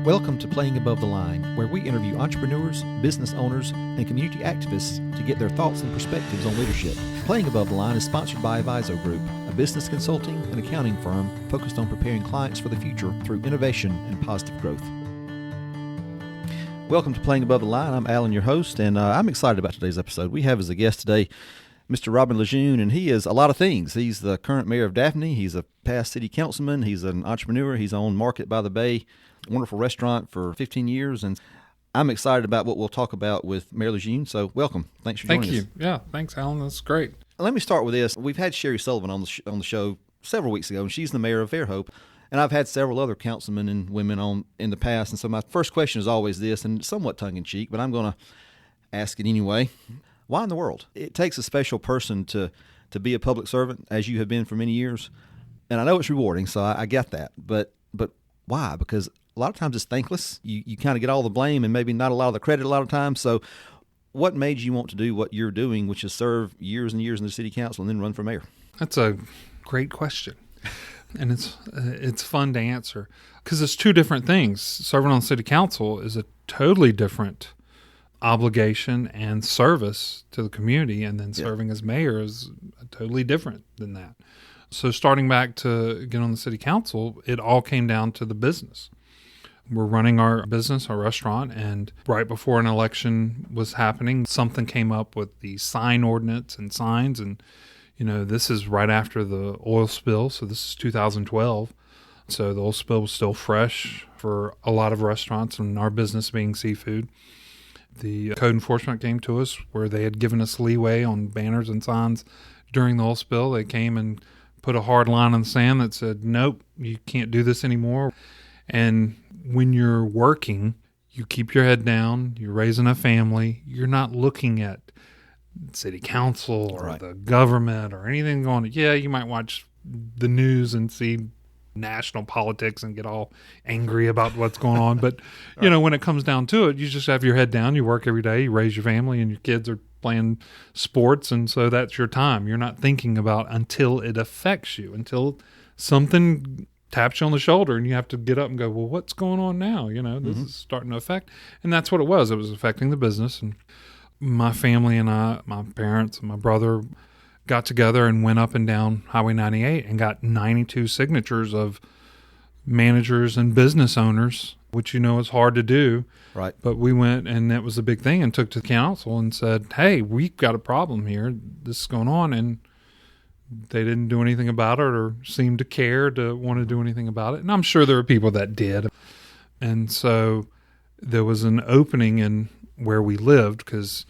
Welcome to Playing Above the Line, where we interview entrepreneurs, business owners, and community activists to get their thoughts and perspectives on leadership. Playing Above the Line is sponsored by Aviso Group, a business consulting and accounting firm focused on preparing clients for the future through innovation and positive growth. Welcome to Playing Above the Line. I'm Alan, your host, and I'm excited about today's episode. We have as a guest today Mr. Robin LeJeune, and he is a lot of things. He's the current mayor of Daphne. He's a past city councilman. He's an entrepreneur. He's owned Market by the Bay, wonderful restaurant for 15 years, and I'm excited about what we'll talk about with Mayor LeJeune. So welcome. Thanks for joining us. Thank you. Yeah, thanks, Alan. That's great. Let me start with this. We've had Sherry Sullivan on the show several weeks ago, and she's the mayor of Fairhope. And I've had several other councilmen and women on in the past. And so my first question is always this, and somewhat tongue-in-cheek, but I'm going to ask it anyway. Why in the world? It takes a special person to be a public servant, as you have been for many years. And I know it's rewarding, so I get that. But why? Because a lot of times it's thankless. You kind of get all the blame and maybe not a lot of the credit a lot of times. So what made you want to do what you're doing, which is serve years and years in the city council and then run for mayor? That's a great question. And it's fun to answer because it's two different things. Serving on city council is a totally different obligation and service to the community, and then serving as mayor is totally different than that. So starting back to get on the city council, it all came down to the business. We're running our business, our restaurant, and right before an election was happening, something came up with the sign ordinance and signs, and this is right after the oil spill, so this is 2012. So the oil spill was still fresh for a lot of restaurants, and our business being seafood. The code enforcement came to us where they had given us leeway on banners and signs during the oil spill. They came and put a hard line in the sand that said, nope, you can't do this anymore. And when you're working, you keep your head down, you're raising a family, you're not looking at city council or the government or anything going on. Yeah, you might watch the news and see national politics and get all angry about what's going on. But, when it comes down to it, you just have your head down, you work every day, you raise your family, and your kids are playing sports, and so that's your time. You're not thinking about until it affects you, until something taps you on the shoulder and you have to get up and go, well, what's going on now? This is starting to affect. And that's what it was. It was affecting the business. And my family and I, my parents and my brother got together and went up and down Highway 98 and got 92 signatures of managers and business owners, which is hard to do. Right. But we went, and that was a big thing, and took to the council and said, hey, we've got a problem here. This is going on. And they didn't do anything about it or seem to care to want to do anything about it. And I'm sure there were people that did. And so there was an opening in where we lived, because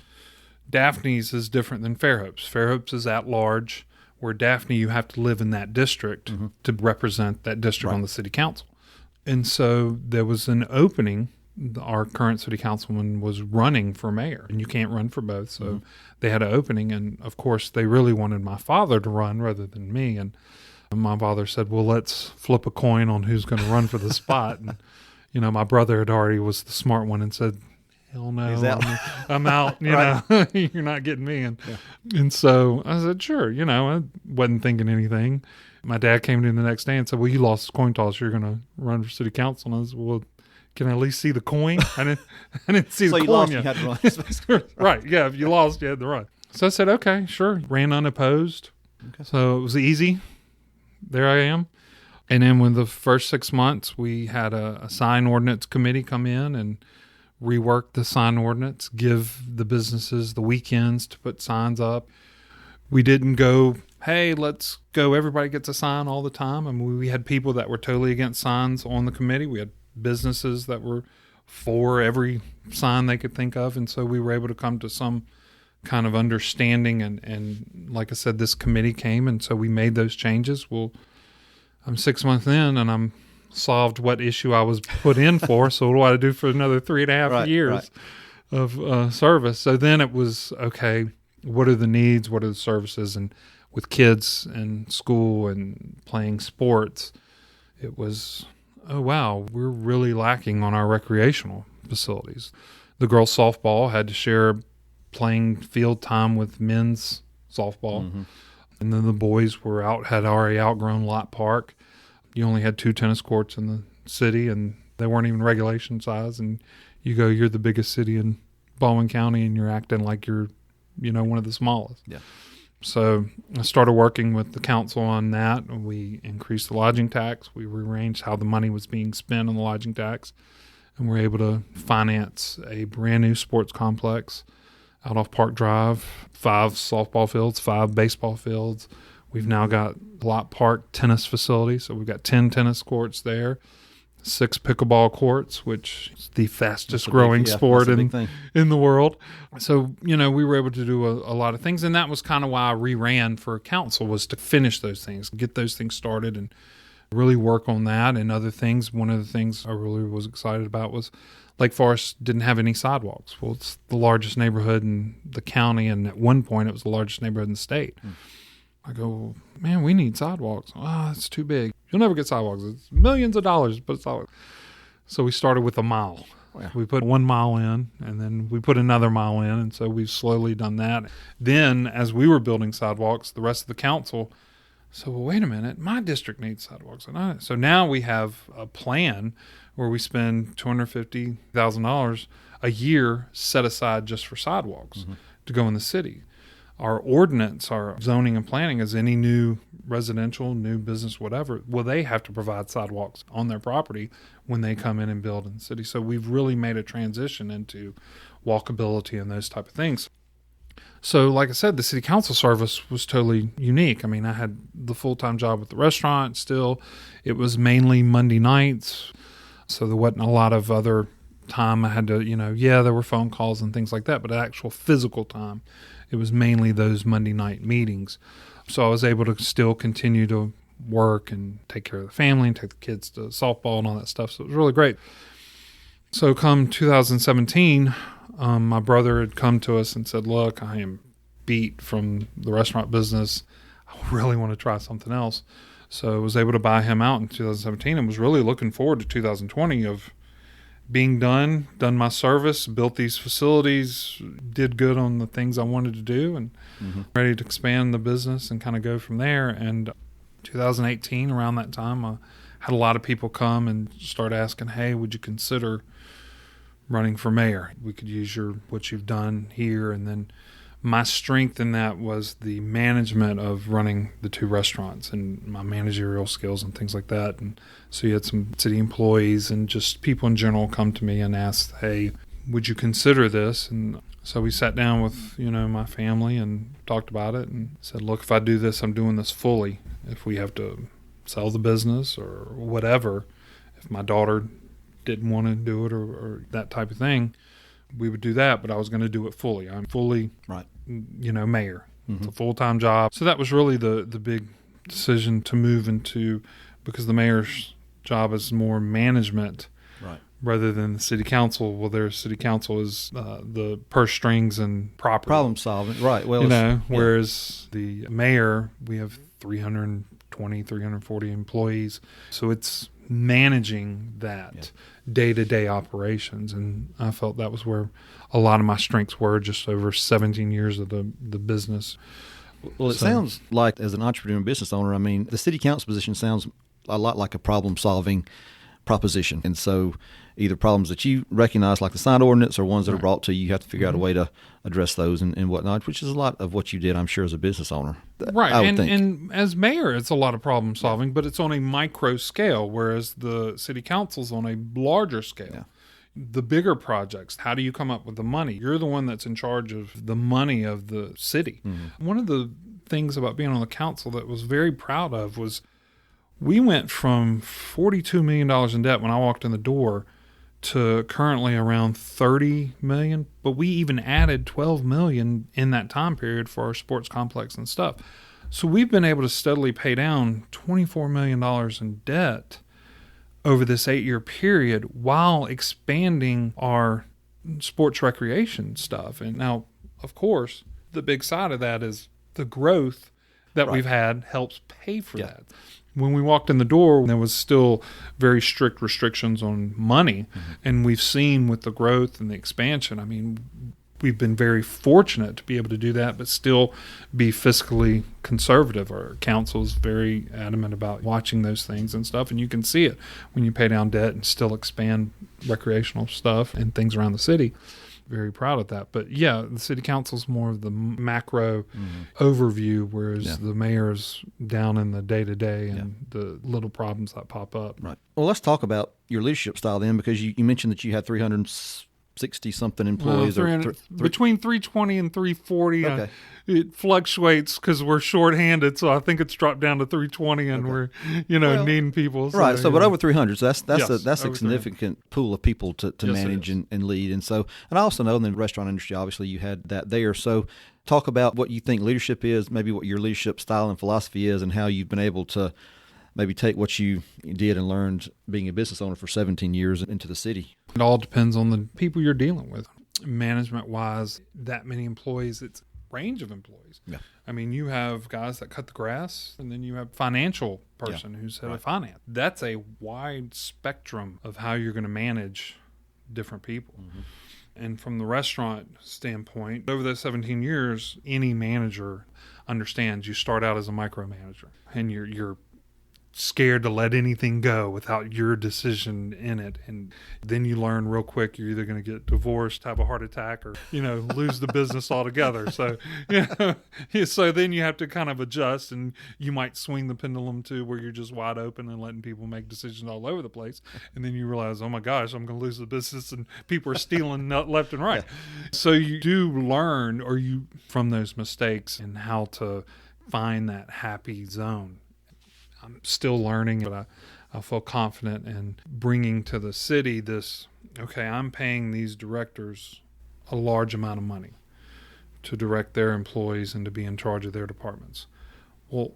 Daphne's is different than Fairhope's. Fairhope's is at large, where Daphne, you have to live in that district to represent that district on the city council. And so there was an opening. Our current city councilman was running for mayor, and you can't run for both. So they had an opening, and of course they really wanted my father to run rather than me. And my father said, well, let's flip a coin on who's going to run for the spot. And, my brother had already was the smart one and said, hell no, I'm out, you're not getting me. And so I said, sure, I wasn't thinking anything. My dad came to me the next day and said, well, you lost the coin toss, you're going to run for city council. And I said, well, can I at least see the coin? I didn't see the coin. So you lost, you had to run. Right, yeah, if you lost, you had to run. So I said, okay, sure. Ran unopposed. Okay. So it was easy. There I am. And then when the first 6 months, we had a sign ordinance committee come in and rework the sign ordinance, give the businesses the weekends to put signs up. We didn't go, hey, let's go, everybody gets a sign all the time. And we had people that were totally against signs on the committee. We had businesses that were for every sign they could think of. And so we were able to come to some kind of understanding. And like I said, this committee came, and so we made those changes. Well, I'm 6 months in, and I'm solved what issue I was put in for. So what do I do for another 3.5 years of service? So then it was, okay, what are the needs? What are the services? And with kids and school and playing sports, it was, oh, wow, we're really lacking on our recreational facilities. The girls' softball had to share playing field time with men's softball. And then the boys had already outgrown Lot Park. You only had 2 tennis courts in the city, and They weren't even regulation size. And you're the biggest city in Baldwin County, and you're acting like you're, one of the smallest. Yeah. So I started working with the council on that. We increased the lodging tax. We rearranged how the money was being spent on the lodging tax, and we're able to finance a brand new sports complex out off Park Drive, 5 softball fields, 5 baseball fields. We've now got Lot Park tennis facility, so we've got 10 tennis courts there, 6 pickleball courts, which is the fastest growing sport in the world. So, we were able to do a lot of things, and that was kind of why I reran for council, was to finish those things, get those things started and really work on that and other things. One of the things I really was excited about was Lake Forest didn't have any sidewalks. Well, it's the largest neighborhood in the county, and at one point it was the largest neighborhood in the state. I go, man, we need sidewalks. It's too big. You'll never get sidewalks. It's millions of dollars, but sidewalks. So we started with a mile. Yeah. We put 1 mile in, and then we put another mile in, and so we've slowly done that. Then, as we were building sidewalks, the rest of the council said, well, wait a minute, my district needs sidewalks. So now we have a plan where we spend $250,000 a year set aside just for sidewalks to go in the city. Our ordinance, our zoning and planning is any new residential, new business, whatever, well, they have to provide sidewalks on their property when they come in and build in the city. So we've really made a transition into walkability and those type of things. So like I said, the city council service was totally unique. I mean, I had the full-time job with the restaurant still. It was mainly Monday nights, so there wasn't a lot of other time I had to, there were phone calls and things like that, but actual physical time, it was mainly those Monday night meetings. So I was able to still continue to work and take care of the family and take the kids to softball and all that stuff. So it was really great. So come 2017, my brother had come to us and said, look, I am beat from the restaurant business. I really want to try something else. So I was able to buy him out in 2017 and was really looking forward to 2020 of being done my service, built these facilities, did good on the things I wanted to do, and ready to expand the business and kind of go from there. And 2018, around that time, I had a lot of people come and start asking, hey, would you consider running for mayor? We could use what you've done here. And then my strength in that was the management of running the 2 restaurants and my managerial skills and things like that. And so you had some city employees and just people in general come to me and ask, hey, would you consider this? And so we sat down with, my family and talked about it and said, look, if I do this, I'm doing this fully. If we have to sell the business or whatever, if my daughter didn't want to do it or that type of thing, we would do that, but I was going to do it fully. I'm fully, mayor. It's a full-time job. So that was really the big decision to move into, because the mayor's job is more management rather than the city council. Well, their city council is the purse strings and property. Problem solving, right. Well, whereas the mayor, we have 340 employees. So it's managing that day-to-day operations, and I felt that was where a lot of my strengths were, just over 17 years of the business. Well, it sounds like, as an entrepreneur and business owner, I mean, the city council position sounds a lot like a problem-solving proposition. And so either problems that you recognize, like the sign ordinance, or ones that are brought to you, you have to figure out a way to address those and whatnot, which is a lot of what you did, I'm sure, as a business owner. Right. And as mayor, it's a lot of problem solving, but it's on a micro scale, whereas the city council's on a larger scale. Yeah. The bigger projects, how do you come up with the money? You're the one that's in charge of the money of the city. One of the things about being on the council that I was very proud of was we went from $42 million in debt when I walked in the door to currently around $30 million, but we even added $12 million in that time period for our sports complex and stuff. So we've been able to steadily pay down $24 million in debt over this 8-year period while expanding our sports recreation stuff. And now, of course, the big side of that is the growth that we've had helps pay for that. When we walked in the door, there was still very strict restrictions on money. And we've seen with the growth and the expansion, I mean, we've been very fortunate to be able to do that, but still be fiscally conservative. Our council is very adamant about watching those things and stuff, and you can see it when you pay down debt and still expand recreational stuff and things around the city. Very proud of that. But yeah, the city council is more of the macro overview, whereas the mayor's down in the day-to-day and the little problems that pop up. Right. Well, let's talk about your leadership style then, because you mentioned that you had 360-something employees. Between 320 and 340. Okay. It fluctuates because we're shorthanded, so I think it's dropped down to 320, and we're needing people. So, right. So, but over 300. So that's a $300. significant pool of people to manage and lead. And so, and I also know in the restaurant industry, obviously, you had that there. So, talk about what you think leadership is, maybe what your leadership style and philosophy is, and how you've been able to maybe take what you did and learned being a business owner for 17 years into the city. It all depends on the people you're dealing with. Management-wise, that many employees, it's a range of employees. Yeah. I mean, you have guys that cut the grass, and then you have a financial person who's head of finance. That's a wide spectrum of how you're going to manage different people. Mm-hmm. And from the restaurant standpoint, over those 17 years, any manager understands you start out as a micromanager, and you're scared to let anything go without your decision in it, and then you learn real quick you're either going to get divorced, have a heart attack, or lose the business altogether. So so then you have to kind of adjust, and you might swing the pendulum to where you're just wide open and letting people make decisions all over the place, and then you realize, oh my gosh, I'm going to lose the business and people are stealing left and right. So you do learn from those mistakes and how to find that happy zone. I'm still learning, but I feel confident in bringing to the city this, I'm paying these directors a large amount of money to direct their employees and to be in charge of their departments. Well,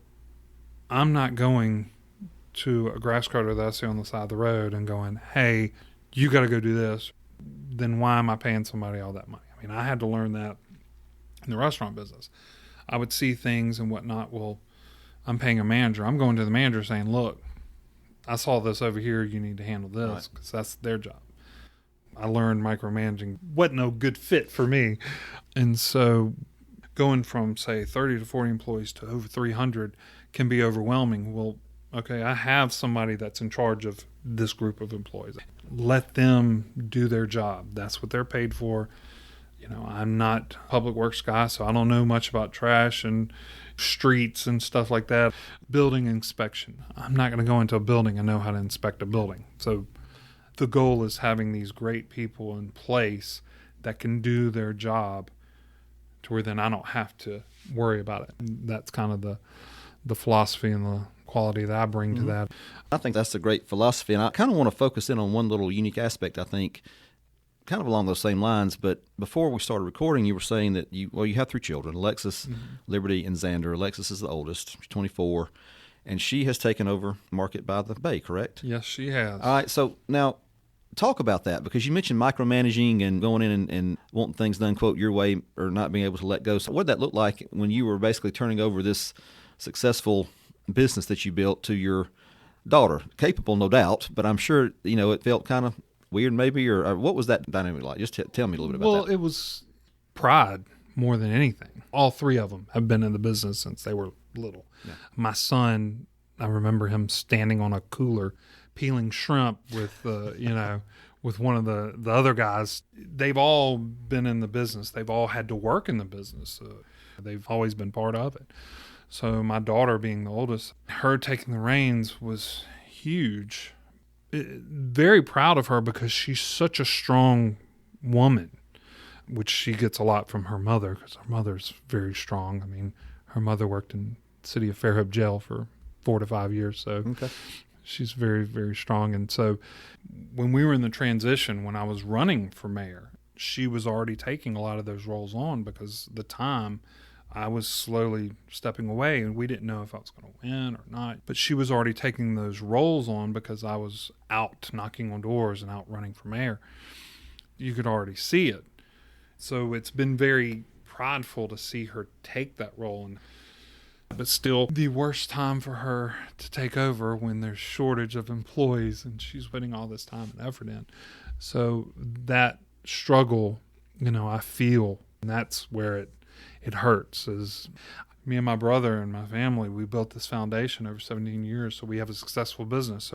I'm not going to a grass cutter that I see on the side of the road and going, hey, you got to go do this. Then why am I paying somebody all that money? I mean, I had to learn that in the restaurant business. I would see things and whatnot. Well, I'm paying a manager. I'm going to the manager saying, look, I saw this over here. You need to handle this, because that's their job. I learned micromanaging wasn't no good fit for me. And so going from, say, 30 to 40 employees to over 300 can be overwhelming. Well, I have somebody that's in charge of this group of employees. Let them do their job. That's what they're paid for. I'm not a public works guy, so I don't know much about trash and streets and stuff like that. Building inspection. I'm not going to go into a building and know how to inspect a building. So the goal is having these great people in place that can do their job to where then I don't have to worry about it. And that's kind of the philosophy and the quality that I bring to that. I think that's a great philosophy, and I kind of want to focus in on one little unique aspect, I think, kind of along those same lines. But before we started recording, you were saying that you have 3 children, Alexis, Liberty, and Xander. Alexis is the oldest. She's 24, and she has taken over Market by the Bay, correct? Yes, she has. All right, so now talk about that, because you mentioned micromanaging and going in and wanting things done, quote, your way, or not being able to let go. So what did that look like when you were basically turning over this successful business that you built to your daughter? Capable, no doubt, but I'm sure, it felt kind of weird maybe, or what was that dynamic like? Just tell me a little bit about that. Well, it was pride more than anything. All 3 of them have been in the business since they were little. Yeah. My son, I remember him standing on a cooler peeling shrimp with, with one of the other guys. They've all been in the business. They've all had to work in the business. They've always been part of it. So my daughter being the oldest, her taking the reins was huge. Very proud of her because she's such a strong woman, which she gets a lot from her mother, because her mother's very strong. I mean, her mother worked in the city of Fairhope jail for 4 to 5 years, so she's very, very strong. And so when we were in the transition, when I was running for mayor, she was already taking a lot of those roles on, because the time I was slowly stepping away, and we didn't know if I was going to win or not. But she was already taking those roles on because I was out knocking on doors and out running for mayor. You could already see it. So it's been very prideful to see her take that role. But still, the worst time for her to take over when there's shortage of employees and she's putting all this time and effort in. So that struggle I feel, and that's where it hurts, is me and my brother and my family, we built this foundation over 17 years, so we have a successful business.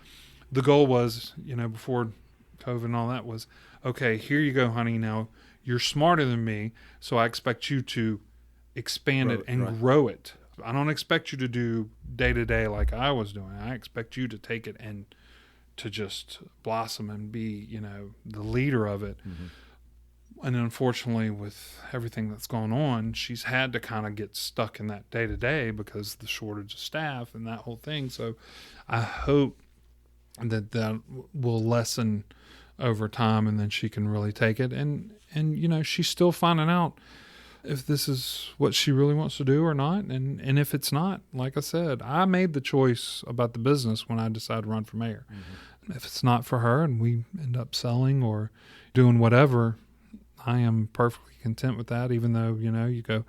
The goal was, before COVID and all that, was, okay, here you go, honey. Now you're smarter than me, so I expect you to expand it and grow it. I don't expect you to do day to day like I was doing. I expect you to take it and to just blossom and be, the leader of it. Mm-hmm. And unfortunately, with everything that's going on, she's had to kind of get stuck in that day to day because of the shortage of staff and that whole thing. So I hope that will lessen over time, and then she can really take it. And she's still finding out if this is what she really wants to do or not. And if it's not, like I said, I made the choice about the business when I decided to run for mayor. Mm-hmm. If it's not for her and we end up selling or doing whatever, I am perfectly content with that, even though, you go,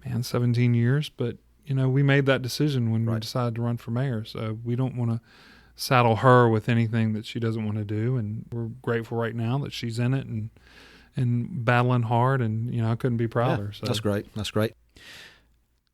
man, 17 years. But, we made that decision when we decided to run for mayor. So we don't want to saddle her with anything that she doesn't want to do. And we're grateful right now that she's in it and battling hard. And, I couldn't be prouder. So That's great. That's great.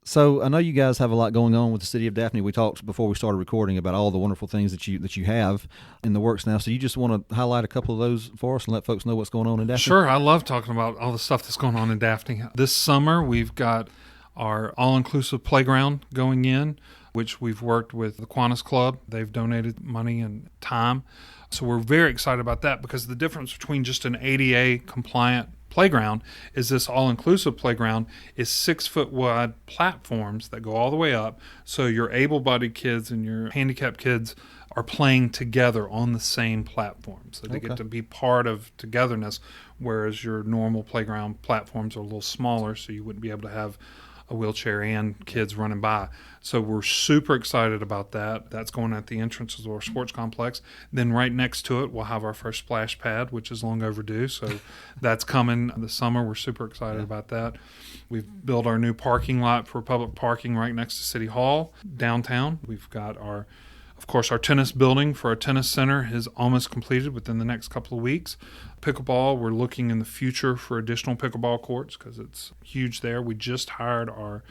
So I know you guys have a lot going on with the city of Daphne. We talked before we started recording about all the wonderful things that you have in the works now. So you just want to highlight a couple of those for us and let folks know what's going on in Daphne? Sure. I love talking about all the stuff that's going on in Daphne. This summer, we've got our all-inclusive playground going in, which we've worked with the Kiwanis Club. They've donated money and time. So we're very excited about that, because the difference between just an ADA compliant playground is this all-inclusive playground is 6-foot wide platforms that go all the way up. So your able-bodied kids and your handicapped kids are playing together on the same platform. So they get to be part of togetherness, whereas your normal playground platforms are a little smaller, so you wouldn't be able to have a wheelchair and kids running by. So we're super excited about that. That's going at the entrance of our sports complex. Then right next to it, we'll have our first splash pad, which is long overdue. So that's coming this summer. We're super excited about that. We've built our new parking lot for public parking right next to City Hall downtown. We've got our tennis building for our tennis center is almost completed within the next couple of weeks. Pickleball, we're looking in the future for additional pickleball courts because it's huge there. We just hired our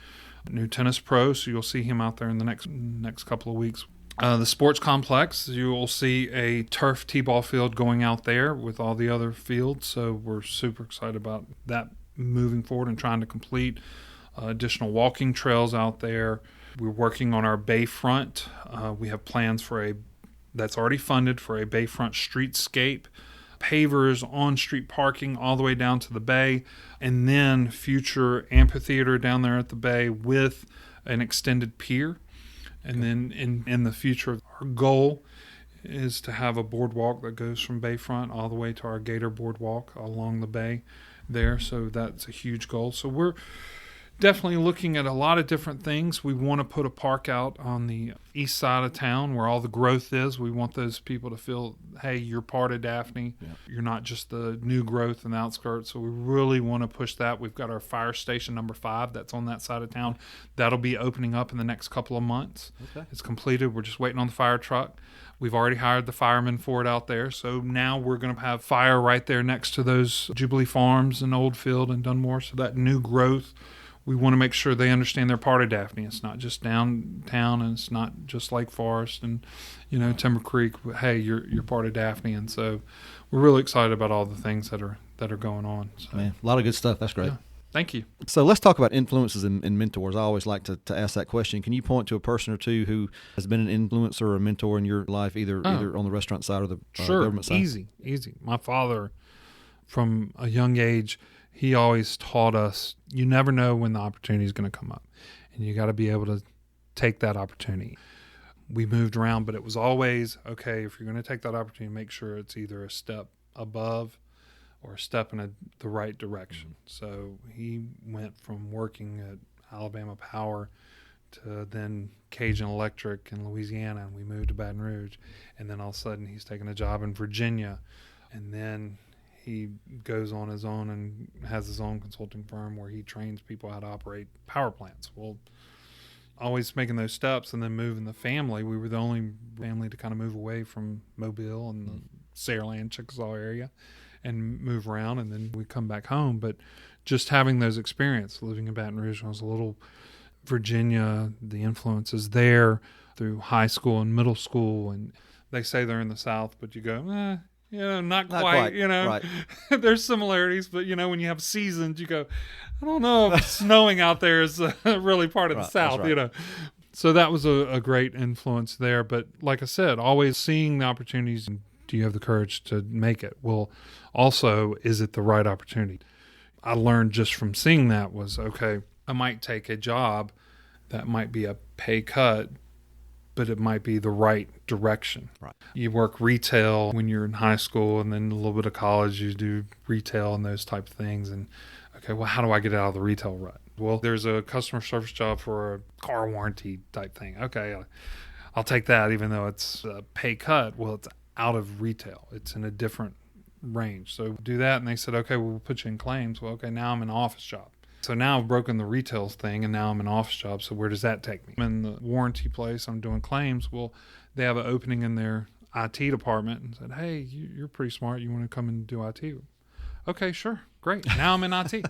new tennis pro, so you'll see him out there in the next couple of weeks. The sports complex, you will see a turf t-ball field going out there with all the other fields, so we're super excited about that moving forward and trying to complete additional walking trails out there. We're working on our bayfront. We have plans that's already funded for a bayfront streetscape, pavers, on-street parking all the way down to the bay, and then future amphitheater down there at the bay with an extended pier. And then in the future, our goal is to have a boardwalk that goes from bayfront all the way to our Gator boardwalk along the bay there. So that's a huge goal. So we're definitely looking at a lot of different things. We want to put a park out on the east side of town where all the growth is. We want those people to feel, hey, you're part of Daphne. Yeah. You're not just the new growth in the outskirts. So we really want to push that. We've got our fire station number 5 that's on that side of town. That'll be opening up in the next couple of months. Okay. It's completed. We're just waiting on the fire truck. We've already hired the firemen for it out there. So now we're going to have fire right there next to those Jubilee Farms and Oldfield and Dunmore. So that new growth, we want to make sure they understand they're part of Daphne. It's not just downtown, and it's not just Lake Forest and, Timber Creek. Hey, you're part of Daphne, and so we're really excited about all the things that are going on. So, man, a lot of good stuff. That's great. Yeah. Thank you. So let's talk about influences and mentors. I always like to ask that question. Can you point to a person or two who has been an influencer or a mentor in your life, either on the restaurant side or the government side? Easy. My father, from a young age, he always taught us, you never know when the opportunity is going to come up, and you got to be able to take that opportunity. We moved around, but it was always, okay, if you're going to take that opportunity, make sure it's either a step above or a step in the right direction. So he went from working at Alabama Power to then Cajun Electric in Louisiana, and we moved to Baton Rouge. And then all of a sudden he's taking a job in Virginia, and then he goes on his own and has his own consulting firm where he trains people how to operate power plants. Well, always making those steps and then moving the family. We were the only family to kind of move away from Mobile and the Saraland, Chickasaw area. and move around, and then we come back home. But just having those experiences, living in Baton Rouge when I was a little, Virginia, the influence is there through high school and middle school. And they say they're in the South, but you go, not quite. Right. There's similarities, but when you have seasons, you go, I don't know if snowing out there is really part of the South, right. So that was a great influence there. But like I said, always seeing the opportunities. Do you have the courage to make it? Well, also, is it the right opportunity? I learned just from seeing that was, okay, I might take a job that might be a pay cut, but it might be the right direction. Right. You work retail when you're in high school, and then a little bit of college, you do retail and those type of things. And okay, well, how do I get out of the retail rut? Well, there's a customer service job for a car warranty type thing. Okay, I'll take that even though it's a pay cut. Well, it's out of retail. It's in a different range. So do that. And they said, okay, we'll put you in claims. Well, okay, now I'm in an office job. So now I've broken the retail thing, and now I'm in an office job. So where does that take me? I'm in the warranty place. I'm doing claims. Well, they have an opening in their IT department and said, hey, you're pretty smart. You want to come and do IT? Okay, sure. Great. Now I'm in IT.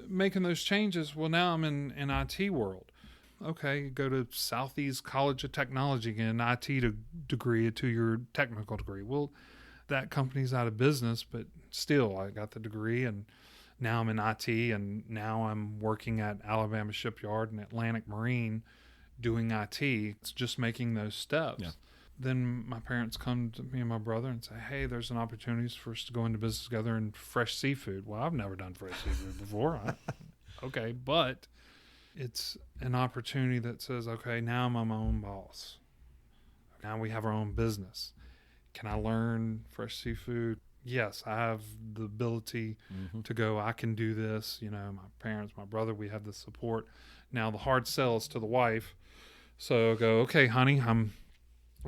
Making those changes. Well, now I'm in an IT world. Okay, go to Southeast College of Technology, get an IT degree, a 2-year technical degree. Well, that company's out of business, but still, I got the degree, and now I'm in IT, and now I'm working at Alabama Shipyard and Atlantic Marine doing IT. It's just making those steps. Yeah. Then my parents come to me and my brother and say, hey, there's an opportunity for us to go into business together in fresh seafood. Well, I've never done fresh seafood before. Okay, but it's an opportunity that says, okay, now I'm my own boss. Now we have our own business. Can I learn fresh seafood? Yes, I have the ability to go, I can do this. My parents, my brother, we have the support. Now the hard sell is to the wife. So I go, okay, honey, I'm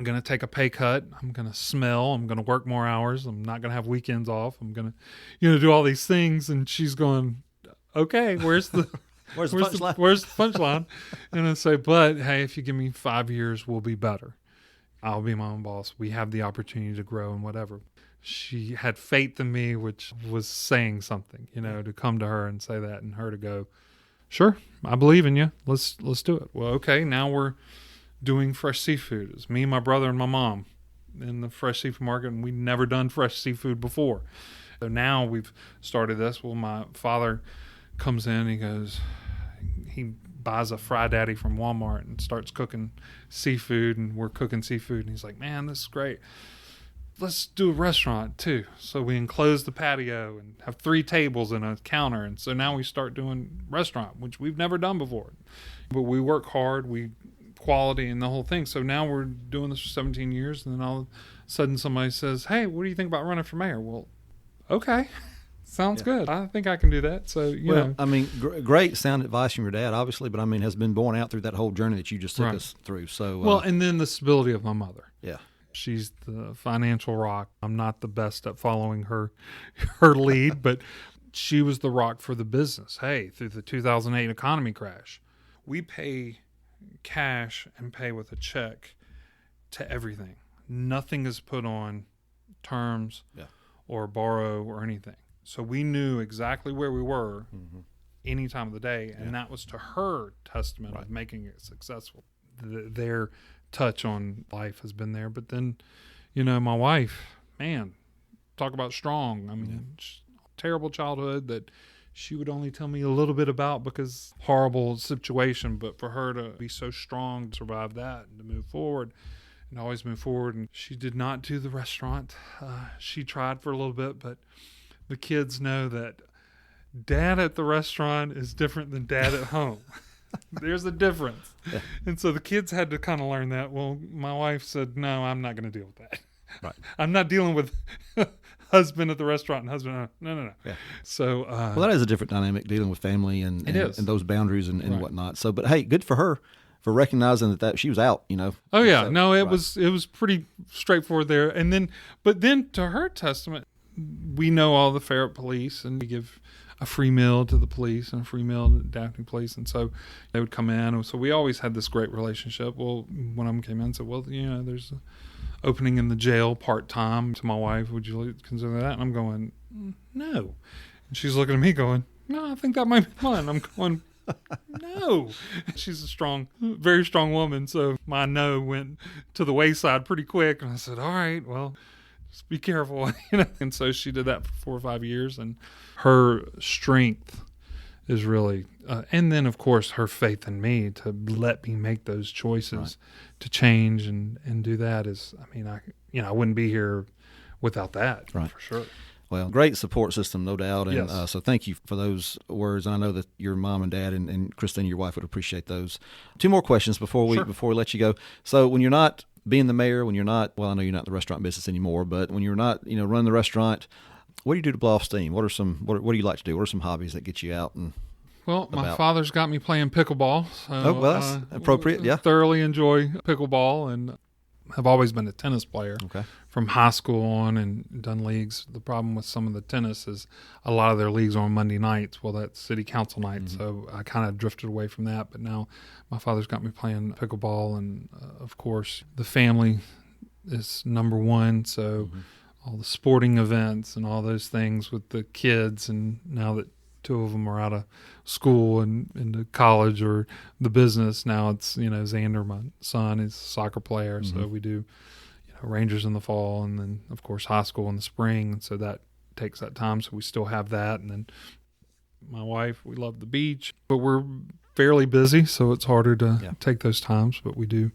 going to take a pay cut. I'm going to smell. I'm going to work more hours. I'm not going to have weekends off. I'm going to, do all these things. And she's going, okay, where's the punchline? Where's the punchline? And I say, but hey, if you give me 5 years, we'll be better. I'll be my own boss. We have the opportunity to grow and whatever. She had faith in me, which was saying something, to come to her and say that, and her to go, sure, I believe in you. Let's do it. Well, okay, now we're doing fresh seafood. It's me, my brother, and my mom in the fresh seafood market, and we'd never done fresh seafood before. So now we've started this. Well, my father comes in, he buys a Fry Daddy from Walmart and starts cooking seafood, and we're cooking seafood, and he's like, man, this is great. Let's do a restaurant too. So we enclose the patio and have 3 tables and a counter, and so now we start doing restaurant, which we've never done before. But we work hard, we quality and the whole thing. So now we're doing this for 17 years, and then all of a sudden somebody says, hey, what do you think about running for mayor? Well, okay. Sounds good. I think I can do that. So, you know. I mean, great sound advice from your dad, obviously, but I mean, has been borne out through that whole journey that you just took us through. So, and then the stability of my mother. Yeah. She's the financial rock. I'm not the best at following her lead, but she was the rock for the business. Hey, through the 2008 economy crash, we pay cash and pay with a check to everything. Nothing is put on terms or borrow or anything. So we knew exactly where we were any time of the day, and that was to her testament of making it successful. Their touch on life has been there. But then, you know, my wife, man, talk about strong. I mean, terrible childhood that she would only tell me a little bit about because horrible situation. But for her to be so strong to survive that and to move forward and always move forward. And she did not do the restaurant. She tried for a little bit, but the kids know that dad at the restaurant is different than dad at home. There's a difference. Yeah. And so the kids had to kind of learn that. Well, my wife said, no, I'm not going to deal with that. Right. I'm not dealing with husband at the restaurant and husband. No. Yeah. So, well, that is a different dynamic, dealing with family and those boundaries and whatnot. So, but hey, good for her for recognizing that she was out, you know. Oh yeah. So, no, it was pretty straightforward there. And then, but then to her testament, we know all the ferret police, and we give a free meal to the police and a free meal to Daphne Police. And so they would come in. And so we always had this great relationship. Well, one of them came in and said, well, there's an opening in the jail part-time. To my wife, would you consider that? And I'm going, no. And she's looking at me going, no, I think that might be fun. I'm going, no. She's a very strong woman. So my no went to the wayside pretty quick. And I said, all right, well, just be careful. And so she did that for 4 or 5 years. And her strength is really, and then of course her faith in me to let me make those choices to change and do that is, I wouldn't be here without that, for sure. Well, great support system, no doubt. And yes. So thank you for those words. I know that your mom and dad and Christine, your wife, would appreciate those. 2 more questions before we let you go. So when you're not being the mayor, when you're not, well, I know you're not in the restaurant business anymore, but when you're not, running the restaurant, what do you do to blow off steam? What do you like to do? What are some hobbies that get you out? Well, my father's got me playing pickleball. So, that's appropriate, yeah. Thoroughly enjoy pickleball and have always been a tennis player. Okay. From high school on and done leagues. The problem with some of the tennis is a lot of their leagues are on Monday nights. Well, that's city council night, so I kind of drifted away from that. But now my father's got me playing pickleball, and of course the family is number one. So all the sporting events and all those things with the kids, and now that 2 of them are out of school and into college or the business, now it's Xander, my son, is a soccer player, so we do Rangers in the fall, and then of course high school in the spring, and so that takes that time, so we still have that. And then my wife, we love the beach, but we're fairly busy, so it's harder to take those times, but we do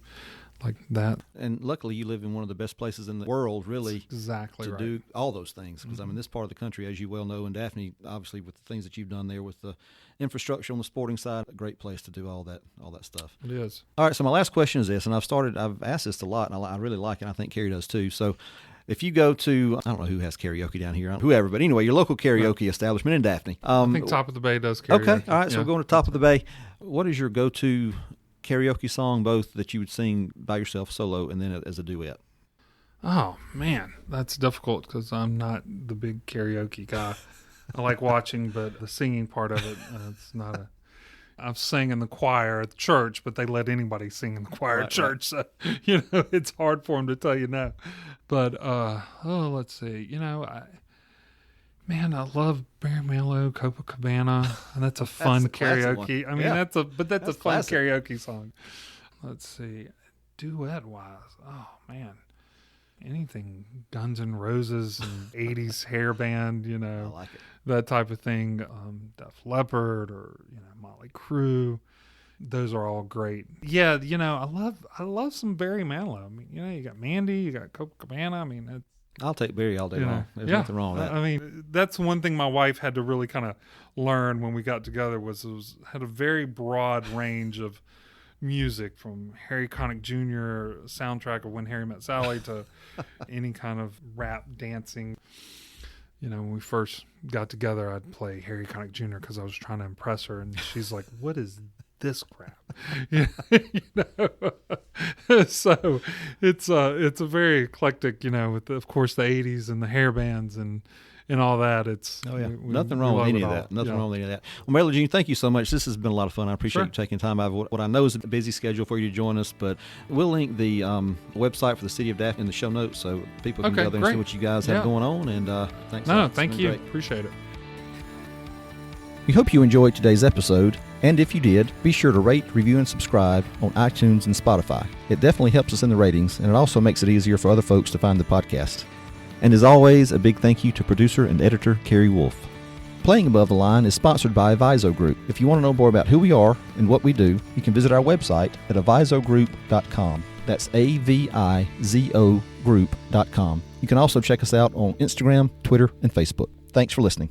like that. And luckily you live in one of the best places in the world, really. That's exactly to do all those things, because this part of the country, as you well know, and Daphne, obviously with the things that you've done there with the infrastructure on the sporting side, a great place to do all that stuff. It is. All right, so my last question is this, and I've asked this a lot, and I really like it, and I think Carrie does too. So if you go to, I don't know who has karaoke down here, whoever, but anyway, your local karaoke establishment in Daphne. I think Top of the Bay does karaoke. Okay, all right, so we're going to Top of the Bay. What is your go-to karaoke song, both that you would sing by yourself solo and then as a duet? Oh man, that's difficult because I'm not the big karaoke guy. I like watching, but the singing part of it, it's not a. I've sang in the choir at the church, but they let anybody sing in the choir at church, so it's hard for them to tell you no. But let's see, I love Barry Manilow, Copacabana, and that's a fun karaoke. That's a fun classic karaoke song. Let's see, duet wise, oh man, anything Guns N' Roses and 80s hair band, I like it. That type of thing. Def Leppard or Motley Crue. Those are all great. Yeah, I love some Barry Manilow. You got Mandy, you got Copacabana. I'll take Barry all day long. There's nothing wrong with that. That's one thing my wife had to really kind of learn when we got together had a very broad range of music, from Harry Connick Jr. soundtrack of When Harry Met Sally to any kind of rap dancing. When we first got together, I'd play Harry Connick Jr. because I was trying to impress her, and she's like, "What is this crap?" So it's a very eclectic, with of course the 80s and the hair bands and all that. It's nothing wrong with any of that. Nothing wrong with any of that. Well, Mayor LeJeune, thank you so much. This has been a lot of fun. I appreciate you taking time out of what I know is a busy schedule for you to join us, but we'll link the website for the City of Daphne in the show notes so people can go there and see what you guys have going on. And thanks. Thank you. Great. Appreciate it. We hope you enjoyed today's episode, and if you did, be sure to rate, review, and subscribe on iTunes and Spotify. It definitely helps us in the ratings, and it also makes it easier for other folks to find the podcast. And as always, a big thank you to producer and editor Carrie Wolf. Playing Above the Line is sponsored by Avizo Group. If you want to know more about who we are and what we do, you can visit our website at avizogroup.com. That's AVIZO group.com. You can also check us out on Instagram, Twitter, and Facebook. Thanks for listening.